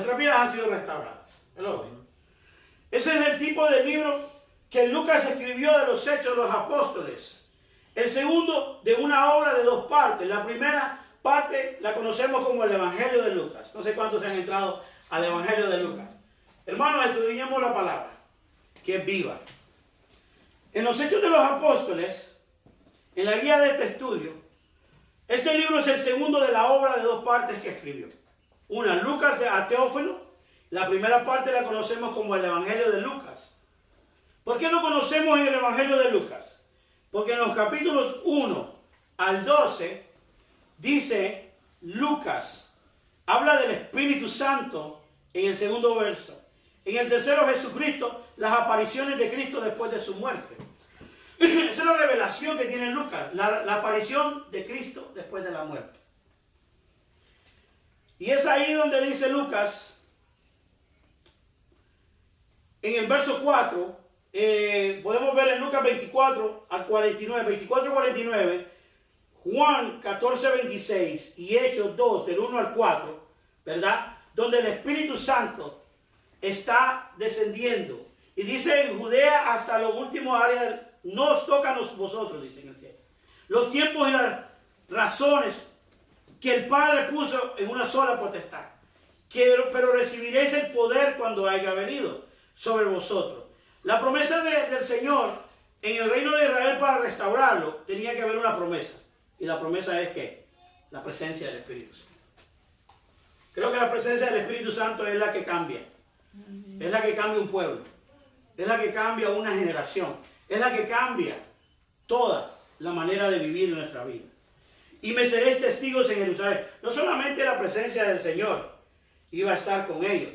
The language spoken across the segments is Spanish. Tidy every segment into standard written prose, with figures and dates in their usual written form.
nuestras vidas han sido restauradas. Ese es el tipo de libro que Lucas escribió de los Hechos de los Apóstoles. El segundo de una obra de dos partes. La primera parte la conocemos como el Evangelio de Lucas. No sé cuántos se han entrado al Evangelio de Lucas. Hermanos, escudriñemos la palabra, que es viva. En los Hechos de los Apóstoles, en la guía de este estudio, este libro es el segundo de la obra de dos partes que escribió. Una, Lucas a Teófilo. La primera parte la conocemos como el Evangelio de Lucas. ¿Por qué lo conocemos en el Evangelio de Lucas? Porque en los capítulos 1 al 12 dice Lucas, habla del Espíritu Santo en el segundo verso. En el tercero, Jesucristo, las apariciones de Cristo después de su muerte. Esa es la revelación que tiene Lucas, la aparición de Cristo después de la muerte. Y es ahí donde dice Lucas, en el verso 4, podemos ver en Lucas 24 al 49, 24 al 49, Juan 14, 26 y Hechos 2, del 1 al 4, ¿verdad? Donde el Espíritu Santo está descendiendo. Y dice en Judea hasta los últimos áreas, no os tocan a vosotros, dice en el cielo. Los tiempos y las razones que el Padre puso en una sola potestad. Pero recibiréis el poder cuando haya venido sobre vosotros. La promesa del Señor en el reino de Israel para restaurarlo, tenía que haber una promesa. Y la promesa es que la presencia del Espíritu Santo. Creo que la presencia del Espíritu Santo es la que cambia. Es la que cambia un pueblo. Es la que cambia una generación. Es la que cambia toda la manera de vivir nuestra vida. Y me seréis testigos en Jerusalén. No solamente la presencia del Señor iba a estar con ellos,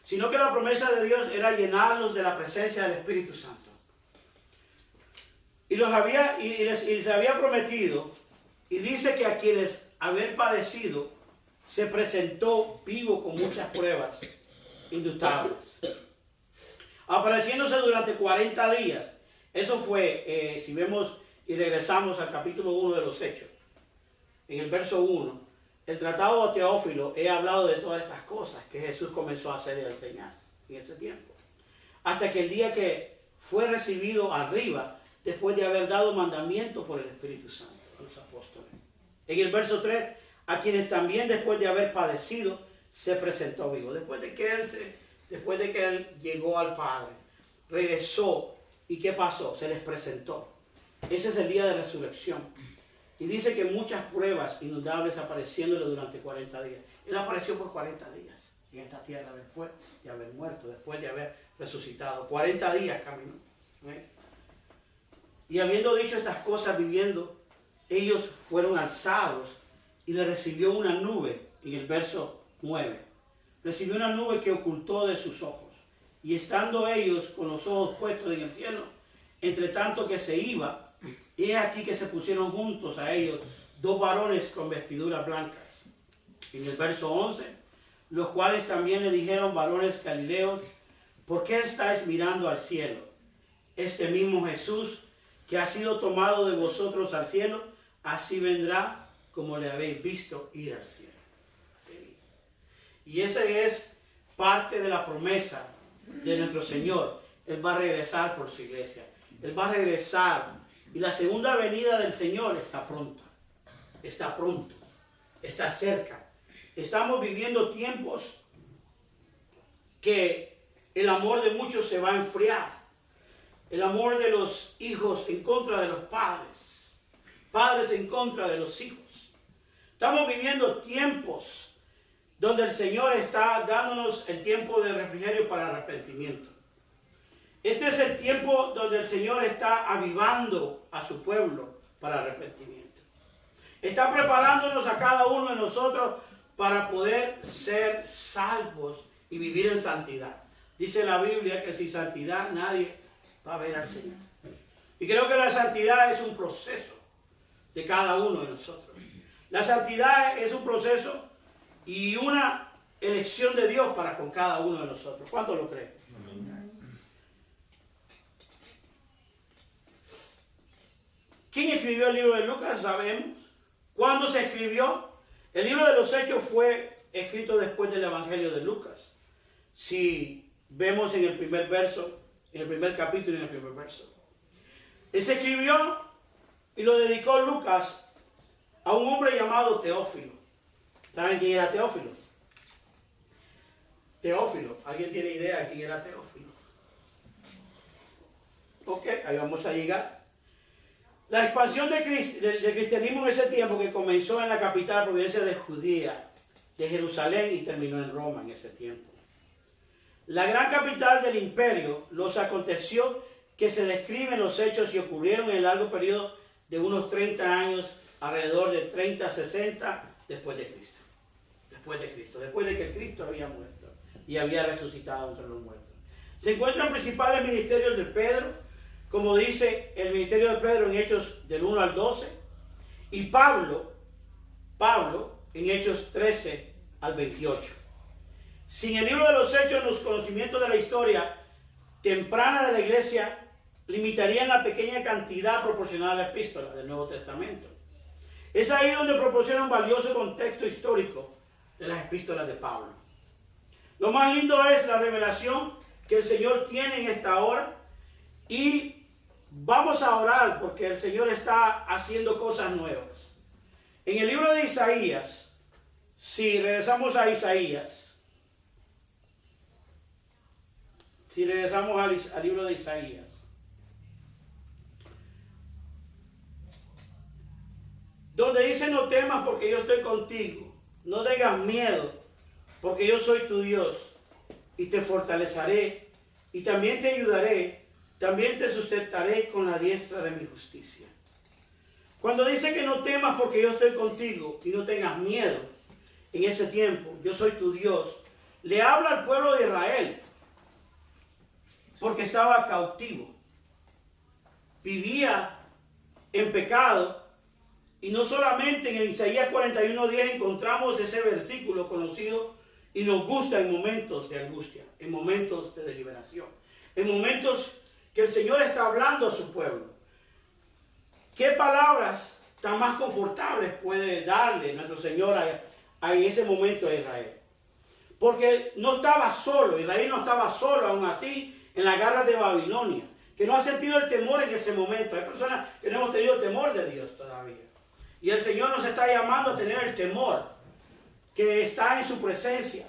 sino que la promesa de Dios era llenarlos de la presencia del Espíritu Santo. Y les había prometido, y dice que a quienes haber padecido, se presentó vivo con muchas pruebas indubitables, apareciéndose durante 40 días. Eso fue, si vemos y regresamos al capítulo 1 de los Hechos, en el verso 1, el tratado de Teófilo, he hablado de todas estas cosas que Jesús comenzó a hacer y a enseñar en ese tiempo, hasta que el día que fue recibido arriba, después de haber dado mandamiento por el Espíritu Santo a los apóstoles. En el verso 3, a quienes también después de haber padecido, se presentó vivo. Después de que él llegó al Padre, regresó, ¿y qué pasó? Se les presentó. Ese es el día de resurrección. Y dice que muchas pruebas inundables apareciéndole durante 40 días. Él apareció por 40 días en esta tierra después de haber muerto, después de haber resucitado. 40 días caminó. Y habiendo dicho estas cosas, viviendo, ellos fueron alzados y le recibió una nube, en el verso 9. Recibió una nube que ocultó de sus ojos. Y estando ellos con los ojos puestos en el cielo, entre tanto que se iba, he aquí que se pusieron juntos a ellos dos varones con vestiduras blancas. En el verso 11, los cuales también le dijeron, varones galileos, ¿por qué estáis mirando al cielo? Este mismo Jesús, que ha sido tomado de vosotros al cielo, así vendrá como le habéis visto ir al cielo. ¿Sí? Y esa es parte de la promesa de nuestro Señor. Él va a regresar por su iglesia. Él va a regresar. Y la segunda venida del Señor está pronta. Está pronto. Está cerca. Estamos viviendo tiempos que el amor de muchos se va a enfriar. El amor de los hijos en contra de los padres. Padres en contra de los hijos. Estamos viviendo tiempos donde el Señor está dándonos el tiempo de refrigerio para arrepentimiento. Este es el tiempo donde el Señor está avivando a su pueblo para arrepentimiento. Está preparándonos a cada uno de nosotros para poder ser salvos y vivir en santidad. Dice la Biblia que sin santidad nadie va a ver al Señor. Y creo que la santidad es un proceso de cada uno de nosotros. La santidad es un proceso y una elección de Dios para con cada uno de nosotros. ¿Cuánto lo creen? ¿Quién escribió el libro de Lucas? Sabemos. ¿Cuándo se escribió? El libro de los Hechos fue escrito después del Evangelio de Lucas. si vemos en el primer verso, en el primer capítulo y en el primer verso. Él se escribió y lo dedicó Lucas a un hombre llamado Teófilo. ¿Saben quién era Teófilo? Teófilo. ¿Alguien tiene idea de quién era Teófilo? Ok, ahí vamos a llegar. La expansión del cristianismo en ese tiempo, que comenzó en la capital provincia de Judea, de Jerusalén, y terminó en Roma en ese tiempo. La gran capital del imperio, los aconteció que se describen los hechos y ocurrieron en el largo periodo de unos 30 años, alrededor de 30 a 60 después de Cristo. Después de que Cristo había muerto y había resucitado entre los muertos. Se encuentran principales ministerios de Pedro, como dice el ministerio de Pedro en Hechos del 1 al 12, y Pablo en Hechos 13 al 28. Sin el libro de los Hechos, los conocimientos de la historia temprana de la iglesia limitarían la pequeña cantidad proporcionada a la epístola del Nuevo Testamento. Es ahí donde proporciona un valioso contexto histórico de las epístolas de Pablo. Lo más lindo es la revelación que el Señor tiene en esta hora, y vamos a orar porque el Señor está haciendo cosas nuevas. En el libro de Isaías, si regresamos a Isaías, al libro de Isaías, donde dice: no temas porque yo estoy contigo, no tengas miedo porque yo soy tu Dios y te fortaleceré y también te ayudaré, también te sustentaré con la diestra de mi justicia. Cuando dice que no temas porque yo estoy contigo y no tengas miedo, en ese tiempo, yo soy tu Dios, le habla al pueblo de Israel, porque estaba cautivo, vivía en pecado. Y no solamente en el Isaías 41:10 encontramos ese versículo conocido y nos gusta en momentos de angustia, en momentos de deliberación, en momentos que el Señor está hablando a su pueblo. ¿Qué palabras tan más confortables puede darle nuestro Señor a ese momento a Israel? Porque no estaba solo, Israel no estaba solo aún así en las garras de Babilonia, que no ha sentido el temor en ese momento. Hay personas que no hemos tenido el temor de Dios todavía. Y el Señor nos está llamando a tener el temor que está en su presencia.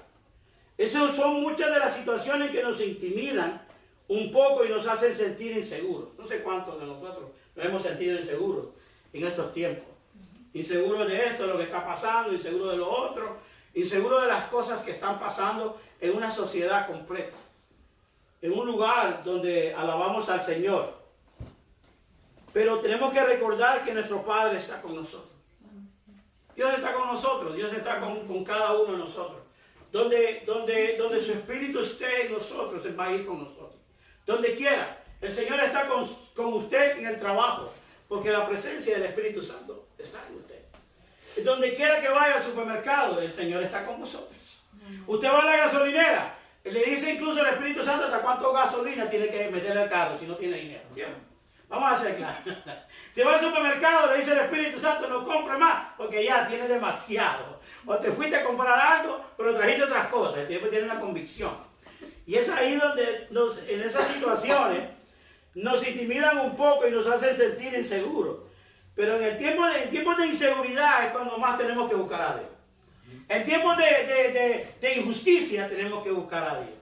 Esas son muchas de las situaciones que nos intimidan un poco y nos hacen sentir inseguros. No sé cuántos de nosotros nos hemos sentido inseguros en estos tiempos. Inseguros de esto, de lo que está pasando, inseguros de lo otro, inseguros de las cosas que están pasando en una sociedad completa. En un lugar donde alabamos al Señor. Pero tenemos que recordar que nuestro Padre está con nosotros. Dios está con nosotros, Dios está con cada uno de nosotros. Donde su Espíritu esté en nosotros, Él va a ir con nosotros. Donde quiera, el Señor está con usted en el trabajo, porque la presencia del Espíritu Santo está en usted. Donde quiera que vaya al supermercado, el Señor está con vosotros. Usted va a la gasolinera, le dice incluso el Espíritu Santo hasta cuánto gasolina tiene que meterle al carro si no tiene dinero. ¿Entiendes? Vamos a hacer claro. Si va al supermercado, le dice el Espíritu Santo: no compre más, porque ya tiene demasiado. O te fuiste a comprar algo, pero trajiste otras cosas. Después tiene una convicción. Y es ahí donde en esas situaciones nos intimidan un poco y nos hacen sentir inseguros. Pero en tiempos de inseguridad es cuando más tenemos que buscar a Dios. En tiempos de injusticia tenemos que buscar a Dios.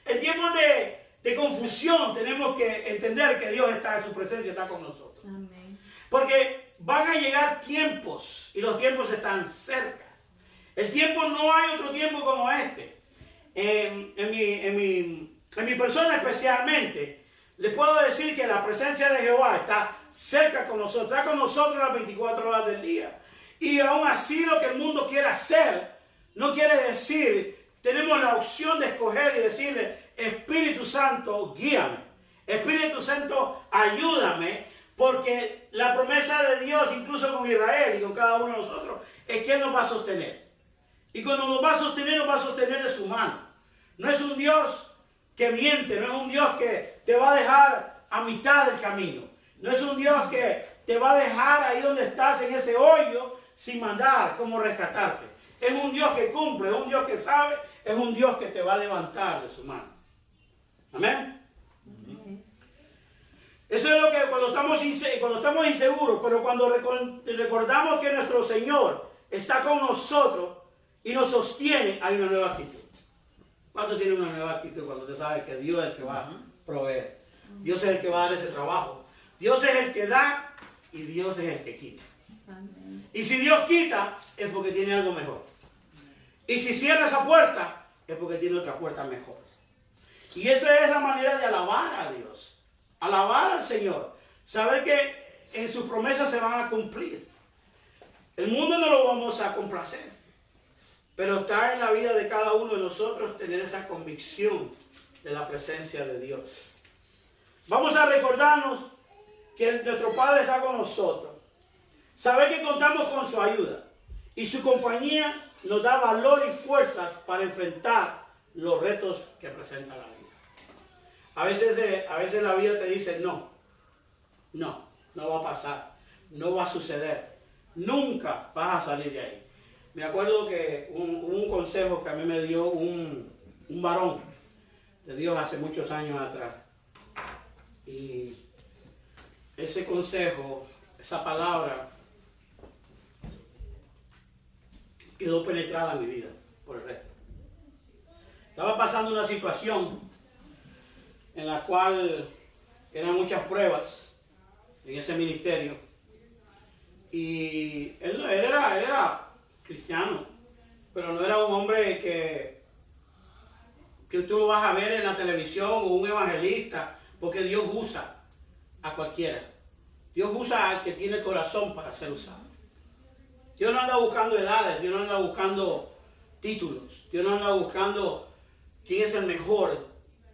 En tiempos de confusión tenemos que entender que Dios está en su presencia, está con nosotros. Amén. Porque van a llegar tiempos y los tiempos están cerca. El tiempo, no hay otro tiempo como este. En mi persona especialmente, les puedo decir que la presencia de Jehová está cerca con nosotros, está con nosotros las 24 horas del día. Y aún así lo que el mundo quiere hacer, no quiere decir, tenemos la opción de escoger y decirle: Espíritu Santo, guíame. Espíritu Santo, ayúdame. Porque la promesa de Dios, incluso con Israel y con cada uno de nosotros, es que Él nos va a sostener. Y cuando nos va a sostener de su mano. No es un Dios que miente, no es un Dios que te va a dejar a mitad del camino. No es un Dios que te va a dejar ahí donde estás, en ese hoyo, sin mandar cómo rescatarte. es un Dios que cumple, es un Dios que sabe, es un Dios que te va a levantar de su mano. Amén. Eso es lo que cuando estamos inseguros, pero cuando recordamos que nuestro Señor está con nosotros y nos sostiene, hay una nueva actitud. ¿Cuánto tiene una nueva actitud cuando usted sabe que Dios es el que va a proveer? Dios es el que va a dar ese trabajo. Dios es el que da y Dios es el que quita. Y si Dios quita, es porque tiene algo mejor. Y si cierra esa puerta, es porque tiene otra puerta mejor. Y esa es la manera de alabar a Dios. Alabar al Señor. Saber que en sus promesas se van a cumplir. El mundo no lo vamos a complacer. Pero está en la vida de cada uno de nosotros tener esa convicción de la presencia de Dios. Vamos a recordarnos que nuestro Padre está con nosotros. Saber que contamos con su ayuda. Y su compañía nos da valor y fuerzas para enfrentar los retos que presenta la vida. A veces la vida te dice no va a pasar, no va a suceder, nunca vas a salir de ahí. Me acuerdo que un consejo que a mí me dio un varón de Dios hace muchos años atrás. Y ese consejo, esa palabra, quedó penetrada en mi vida por el resto. Estaba pasando una situación en la cual eran muchas pruebas en ese ministerio. Y él era cristiano, pero no era un hombre que tú lo vas a ver en la televisión o un evangelista, porque Dios usa a cualquiera. Dios usa al que tiene corazón para ser usado. Dios no anda buscando edades, Dios no anda buscando títulos, Dios no anda buscando quién es el mejor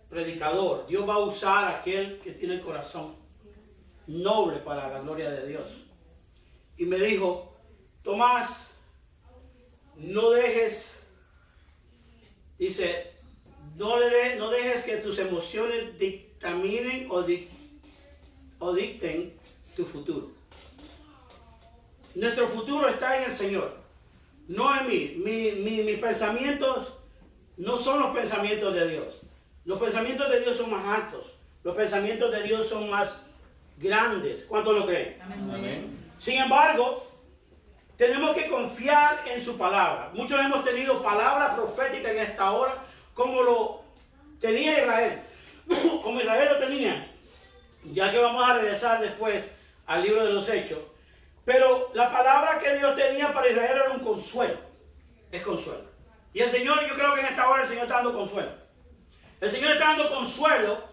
predicador. Dios va a usar a aquel que tiene el corazón noble para la gloria de Dios. Y me dijo, Tomás, no dejes, dice, no dejes que tus emociones dictaminen o dicten tu futuro. Nuestro futuro está en el Señor, no en mí. Mis pensamientos no son los pensamientos de Dios. Los pensamientos de Dios son más altos. Los pensamientos de Dios son más grandes. ¿Cuántos lo creen? Amén. Sin embargo, tenemos que confiar en su palabra. Muchos hemos tenido palabra profética en esta hora, como lo tenía Israel. Como Israel lo tenía. Ya que vamos a regresar después al libro de los Hechos. Pero la palabra que Dios tenía para Israel era un consuelo. Es consuelo. Y el Señor, yo creo que en esta hora el Señor está dando consuelo. El Señor está dando consuelo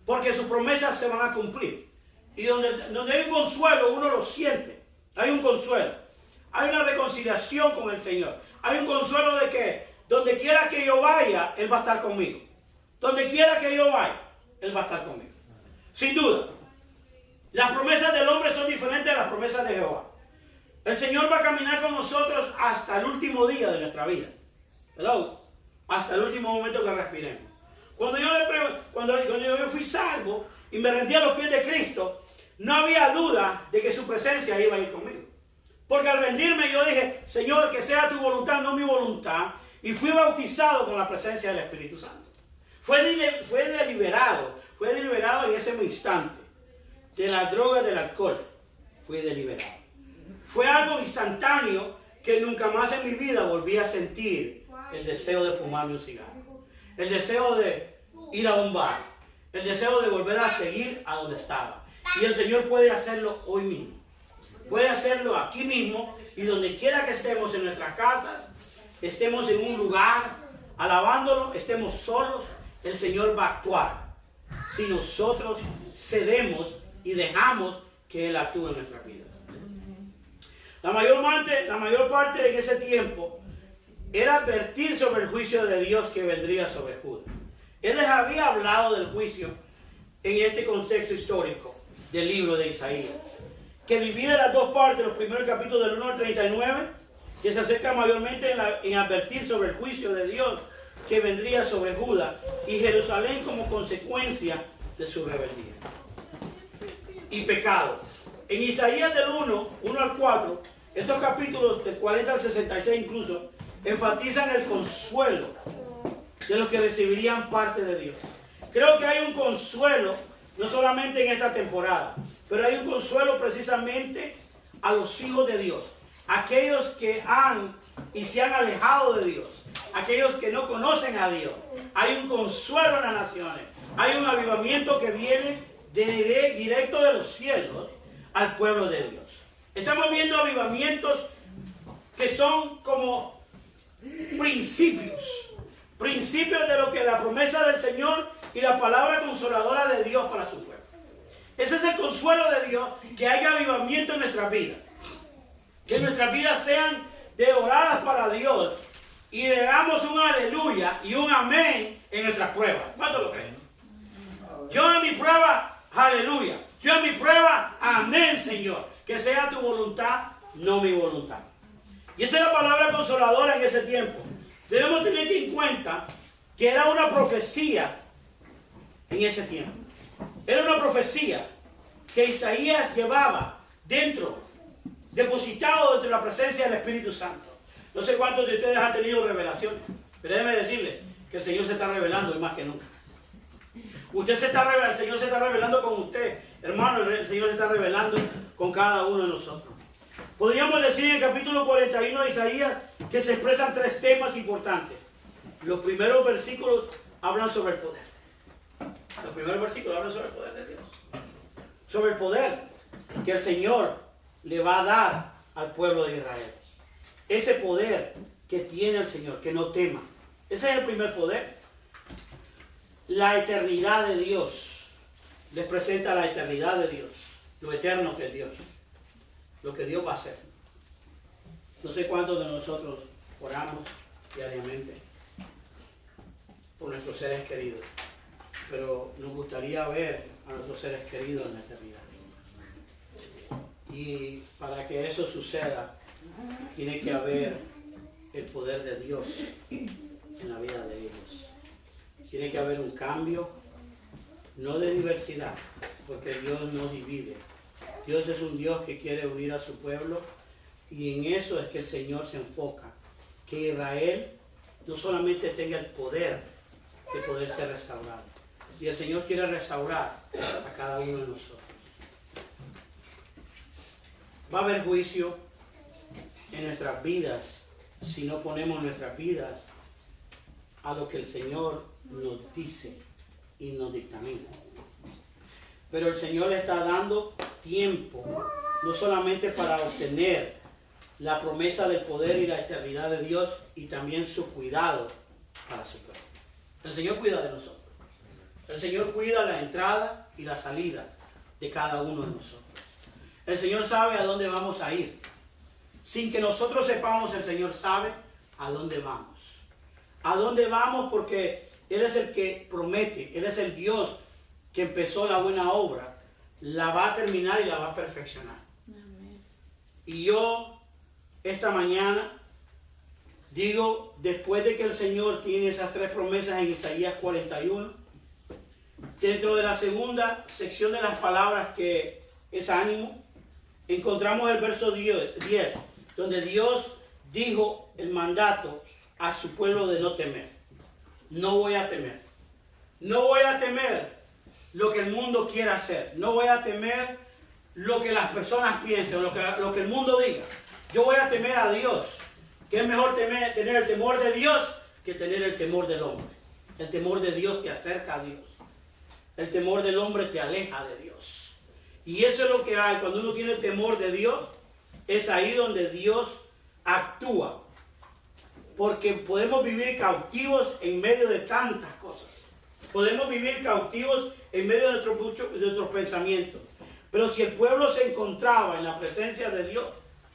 porque sus promesas se van a cumplir. Y donde hay un consuelo, uno lo siente. Hay un consuelo. Hay una reconciliación con el Señor. Hay un consuelo de que donde quiera que yo vaya, Él va a estar conmigo. Donde quiera que yo vaya, Él va a estar conmigo. Sin duda. Las promesas del hombre son diferentes a las promesas de Jehová. El Señor va a caminar con nosotros hasta el último día de nuestra vida. Hello. Hasta el último momento que respiremos. Cuando yo fui salvo y me rendí a los pies de Cristo, no había duda de que su presencia iba a ir conmigo. Porque al rendirme yo dije, Señor, que sea tu voluntad, no mi voluntad. Y fui bautizado con la presencia del Espíritu Santo. Fue deliberado en ese instante. De las drogas, del alcohol, fui deliberado. Fue algo instantáneo que nunca más en mi vida volví a sentir el deseo de fumarme un cigarro. El deseo de ir a un bar. El deseo de volver a seguir a donde estaba. Y el Señor puede hacerlo hoy mismo. Puede hacerlo aquí mismo y donde quiera que estemos en nuestras casas, estemos en un lugar alabándolo, estemos solos, el Señor va a actuar. Si nosotros cedemos y dejamos que Él actúe en nuestras vidas. La mayor parte de ese tiempo era advertir sobre el juicio de Dios que vendría sobre Judá. Él les había hablado del juicio en este contexto histórico del libro de Isaías, que divide las dos partes, los primeros capítulos del 1 al 39, que se acerca mayormente en advertir sobre el juicio de Dios que vendría sobre Judá y Jerusalén como consecuencia de su rebeldía y pecado. En Isaías del 1 al 4, estos capítulos del 40 al 66 incluso, enfatizan el consuelo de los que recibirían parte de Dios. Creo que hay un consuelo, no solamente en esta temporada, pero hay un consuelo precisamente a los hijos de Dios, aquellos que han y se han alejado de Dios, aquellos que no conocen a Dios. Hay un consuelo en las naciones, hay un avivamiento que viene directo de los cielos al pueblo de Dios. Estamos viendo avivamientos que son como principios de lo que la promesa del Señor y la palabra consoladora de Dios para su pueblo. Ese es el consuelo de Dios, que haya avivamiento en nuestras vidas, que nuestras vidas sean devoradas para Dios y le damos un aleluya y un amén en nuestras pruebas. ¿Cuántos lo creen? Yo en mi prueba, aleluya. Yo en mi prueba, amén, Señor. Que sea tu voluntad, no mi voluntad. Y esa es la palabra consoladora en ese tiempo. Debemos tener en cuenta que era una profecía en ese tiempo. Era una profecía que Isaías llevaba dentro, depositado dentro de la presencia del Espíritu Santo. No sé cuántos de ustedes han tenido revelaciones, pero déjeme decirles que el Señor se está revelando más que nunca. Usted se está revelando, el Señor se está revelando con usted, hermano, el Señor se está revelando con cada uno de nosotros. Podríamos decir en el capítulo 41 de Isaías que se expresan tres temas importantes. Los primeros versículos hablan sobre el poder. Los primeros versículos hablan sobre el poder de Dios. Sobre el poder que el Señor le va a dar al pueblo de Israel. Ese poder que tiene el Señor, que no tema. Ese es el primer poder. La eternidad de Dios. Les presenta la eternidad de Dios. Lo eterno que es Dios. Lo que Dios va a hacer. No sé cuántos de nosotros oramos diariamente por nuestros seres queridos, pero nos gustaría ver a nuestros seres queridos en la eternidad. Y para que eso suceda, tiene que haber el poder de Dios en la vida de ellos. Tiene que haber un cambio, no de diversidad, porque Dios no divide. Dios es un Dios que quiere unir a su pueblo, y en eso es que el Señor se enfoca. Que Israel no solamente tenga el poder de poder ser restaurado. Y el Señor quiere restaurar a cada uno de nosotros. Va a haber juicio en nuestras vidas si no ponemos nuestras vidas a lo que el Señor nos dice y nos dictamina. Pero el Señor le está dando tiempo, no solamente para obtener la promesa del poder y la eternidad de Dios, y también su cuidado para su pueblo. El Señor cuida de nosotros. El Señor cuida la entrada y la salida de cada uno de nosotros. El Señor sabe a dónde vamos a ir. Sin que nosotros sepamos, el Señor sabe a dónde vamos. A dónde vamos, porque Él es el que promete. Él es el Dios que empezó la buena obra. La va a terminar y la va a perfeccionar. Amén. Y yo, esta mañana, digo, después de que el Señor tiene esas tres promesas en Isaías 41, dentro de la segunda sección de las palabras, que es ánimo, encontramos el verso 10, donde Dios dijo el mandato a su pueblo de no temer. No voy a temer. No voy a temer lo que el mundo quiera hacer. No voy a temer lo que las personas piensen, lo que el mundo diga. Yo voy a temer a Dios. Que es mejor tener el temor de Dios que tener el temor del hombre. El temor de Dios te acerca a Dios. El temor del hombre te aleja de Dios. Y eso es lo que hay. Cuando uno tiene temor de Dios, es ahí donde Dios actúa. Porque podemos vivir cautivos en medio de tantas cosas. Podemos vivir cautivos en medio de nuestros pensamientos. Pero si el pueblo se encontraba en la presencia de Dios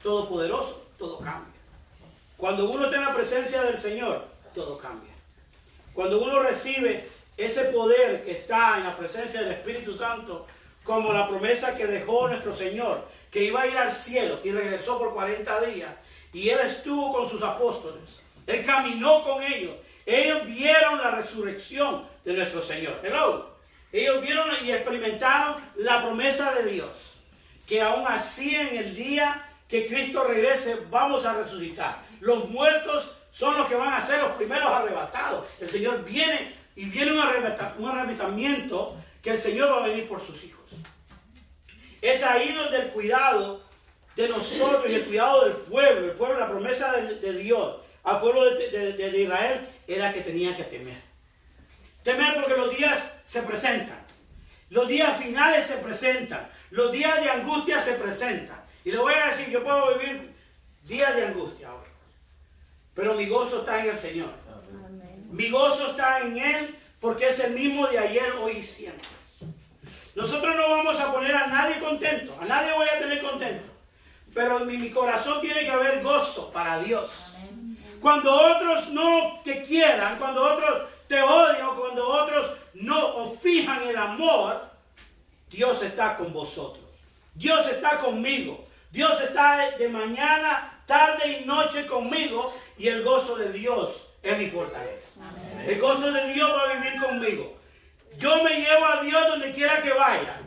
Todopoderoso, todo cambia. Cuando uno está en la presencia del Señor, todo cambia. Cuando uno recibe ese poder que está en la presencia del Espíritu Santo, como la promesa que dejó nuestro Señor, que iba a ir al cielo y regresó por 40 días, y Él estuvo con sus apóstoles, Él caminó con ellos, ellos vieron la resurrección de nuestro Señor. Hello. Ellos vieron y experimentaron la promesa de Dios, que aún así en el día que Cristo regrese vamos a resucitar. Los muertos son los que van a ser los primeros arrebatados. El Señor viene y viene un arrebatamiento que el Señor va a venir por sus hijos. Es ahí donde el cuidado de nosotros y el cuidado del pueblo, la promesa de Dios al pueblo de Israel era que tenía que temer. Temer porque los días se presentan. Los días finales se presentan. Los días de angustia se presentan. Y le voy a decir, yo puedo vivir días de angustia ahora. Pero mi gozo está en el Señor. Amén. Mi gozo está en Él porque es el mismo de ayer, hoy y siempre. Nosotros no vamos a poner a nadie contento. A nadie voy a tener contento. Pero en mi corazón tiene que haber gozo para Dios. Amén. Cuando otros no te quieran, cuando otros te odian, cuando otros no fijan el amor, Dios está con vosotros. Dios está conmigo. Dios está de mañana, tarde y noche conmigo, y el gozo de Dios es mi fortaleza. Amén. El gozo de Dios va a vivir conmigo. Yo me llevo a Dios donde quiera que vaya.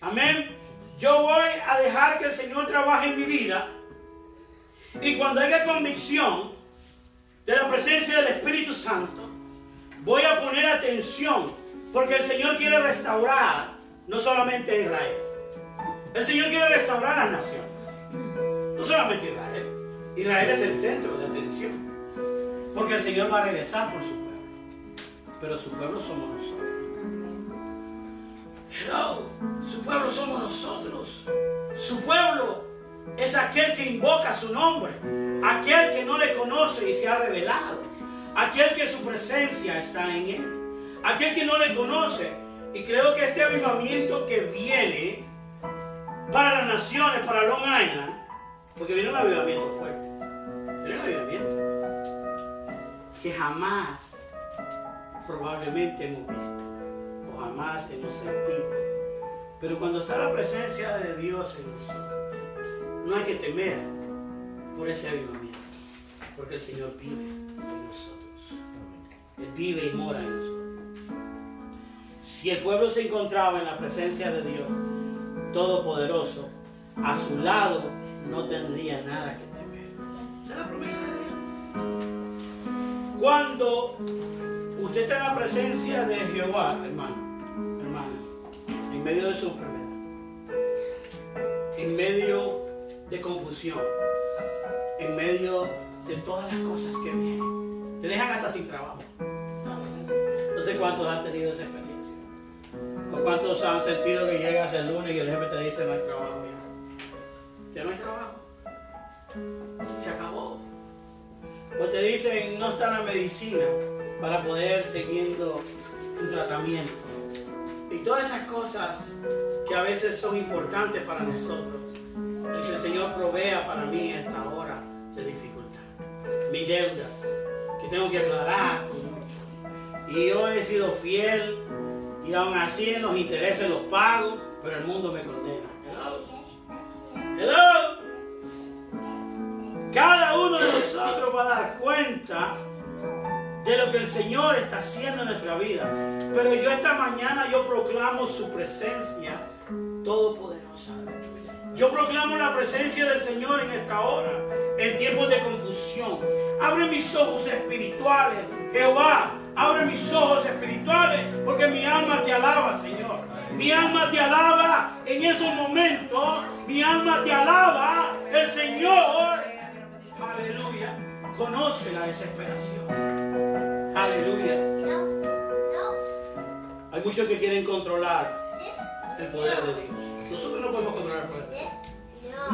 Amén. Yo voy a dejar que el Señor trabaje en mi vida, y cuando haya convicción de la presencia del Espíritu Santo, voy a poner atención, porque el Señor quiere restaurar no solamente a Israel. El Señor quiere restaurar a las naciones. No solamente Israel. Israel es el centro de atención. Porque el Señor va a regresar por su pueblo. Pero su pueblo somos nosotros. Hello. Su pueblo somos nosotros. Su pueblo es aquel que invoca su nombre. Aquel que no le conoce y se ha revelado. Aquel que su presencia está en él. Aquel que no le conoce. Y creo que este avivamiento que viene para las naciones, para Long Island, porque viene un avivamiento fuerte. Viene un avivamiento que jamás probablemente hemos visto o jamás hemos sentido. Pero cuando está la presencia de Dios en nosotros, no hay que temer por ese avivamiento, porque el Señor vive en nosotros. Él vive y mora en nosotros. Si el pueblo se encontraba en la presencia de Dios Todopoderoso, a su lado no tendría nada que temer. Esa es la promesa de Dios. Cuando usted está en la presencia de Jehová, hermano, en medio de su enfermedad, en medio de confusión, en medio de todas las cosas que vienen, te dejan hasta sin trabajo. No sé cuántos han tenido esa experiencia. ¿O cuántos han sentido que llegas el lunes y el jefe te dice no hay trabajo ya? Ya no hay trabajo. Se acabó. O te dicen no está la medicina para poder seguir tu tratamiento. Y todas esas cosas que a veces son importantes para nosotros. El que el Señor provea para mí a esta hora de dificultad. Mis deudas que tengo que aclarar con muchos. Y yo he sido fiel. Y aún así en los intereses los pago, pero el mundo me condena. Hello. Cada uno de nosotros va a dar cuenta de lo que el Señor está haciendo en nuestra vida. Pero yo esta mañana yo proclamo su presencia todopoderosa. Yo proclamo la presencia del Señor en esta hora, en tiempos de confusión. Abre mis ojos espirituales, Jehová. Abre mis ojos espirituales porque mi alma te alaba, Señor. Mi alma te alaba en esos momentos. Mi alma te alaba. El Señor, aleluya, conoce la desesperación. Aleluya. Hay muchos que quieren controlar el poder de Dios. Nosotros no podemos controlar el poder de Dios.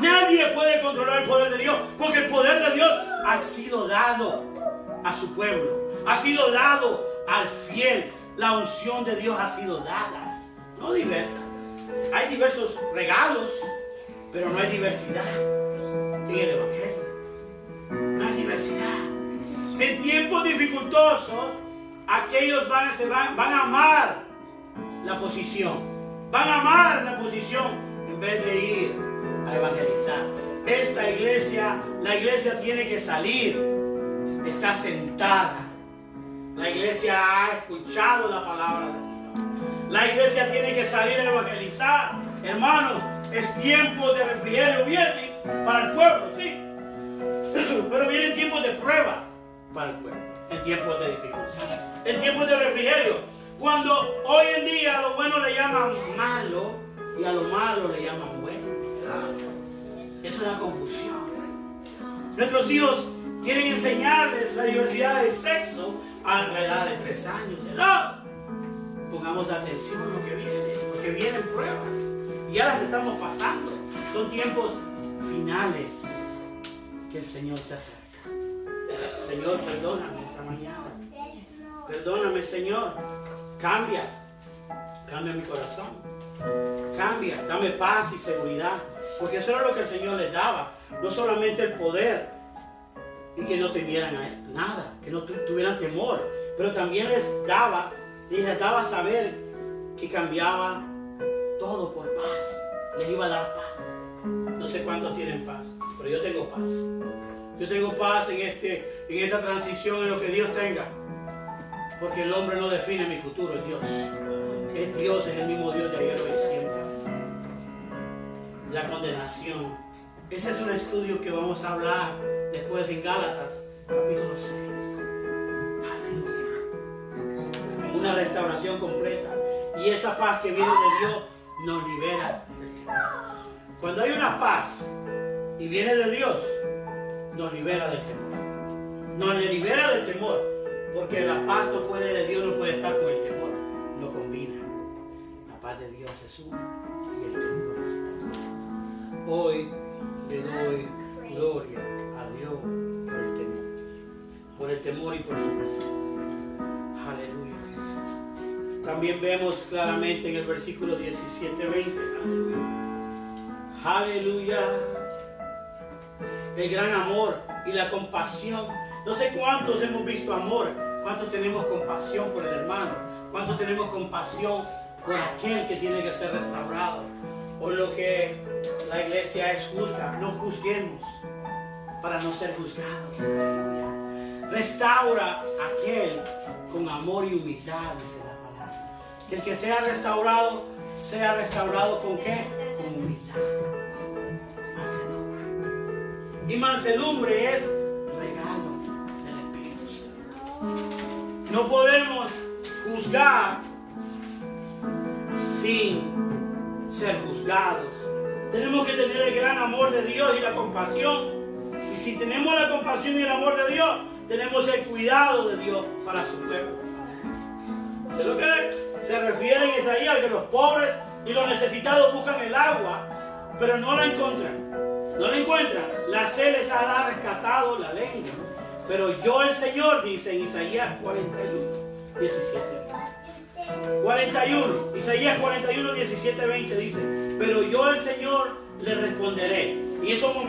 Nadie puede controlar el poder de Dios porque el poder de Dios ha sido dado a su pueblo. Ha sido dado al fiel. La unción de Dios ha sido dada. No diversa. Hay diversos regalos, pero no hay diversidad en el Evangelio. No hay diversidad. En tiempos dificultosos, aquellos van a amar la posición. Van a amar la posición en vez de ir a evangelizar. Esta iglesia, la iglesia tiene que salir. Está sentada. La iglesia ha escuchado la palabra de Dios. La iglesia tiene que salir a evangelizar. Hermanos, es tiempo de refrigerio. Viene para el pueblo, sí. Pero vienen tiempos de prueba. para el pueblo en tiempos de dificultad, en tiempos de refrigerio. Cuando hoy en día a lo bueno le llaman malo y a lo malo le llaman bueno, ¿verdad? Es una confusión. Nuestros hijos quieren enseñarles la diversidad de sexo a la edad de 3 años. ¿Verdad? Pongamos atención a lo que viene, porque vienen pruebas y ya las estamos pasando. Son tiempos finales que el Señor se acerca. Señor, perdóname esta mañana. Perdóname, Señor. Cambia mi corazón. Cambia, dame paz y seguridad. Porque eso era lo que el Señor les daba. No solamente el poder y que no temieran a nada, que no tuvieran temor, pero también les daba saber que cambiaba todo por paz. Les iba a dar paz. No sé cuántos tienen paz, pero yo tengo paz. Yo tengo paz en esta transición, en lo que Dios tenga. Porque el hombre no define mi futuro, es Dios. Es Dios, es el mismo Dios de ayer, hoy y siempre. La condenación. Ese es un estudio que vamos a hablar después en Gálatas, capítulo 6. Aleluya. Una restauración completa. Y esa paz que viene de Dios nos libera del temor. Cuando hay una paz y viene de Dios, nos libera del temor. Nos libera del temor. Porque la paz de Dios no puede estar con el temor. No combina. La paz de Dios es una y el temor es otra. Hoy le doy gloria a Dios por el temor y por su presencia. Aleluya. También vemos claramente en el versículo 17-20. Aleluya. Aleluya. El gran amor y la compasión. No sé cuántos hemos visto amor, cuántos tenemos compasión por el hermano, cuántos tenemos compasión por aquel que tiene que ser restaurado. O lo que la iglesia es juzga. No juzguemos para no ser juzgados. Aleluya. Restaura a aquel con amor y humildad, dice la palabra. Que el que sea restaurado ¿con qué? Con humildad. Mansedumbre. Y mansedumbre es regalo del Espíritu Santo. No podemos juzgar sin ser juzgados. Tenemos que tener el gran amor de Dios y la compasión. Y si tenemos la compasión y el amor de Dios, tenemos el cuidado de Dios para su pueblo. ¿Sé lo que se refiere en Isaías? Que los pobres y los necesitados buscan el agua, pero no la encuentran. No la encuentran. La sed les ha rescatado la lengua. Pero yo, el Señor, dice en Isaías 41, 17. 41, Isaías 41, 17, 20 dice: pero yo, el Señor, le responderé. Y eso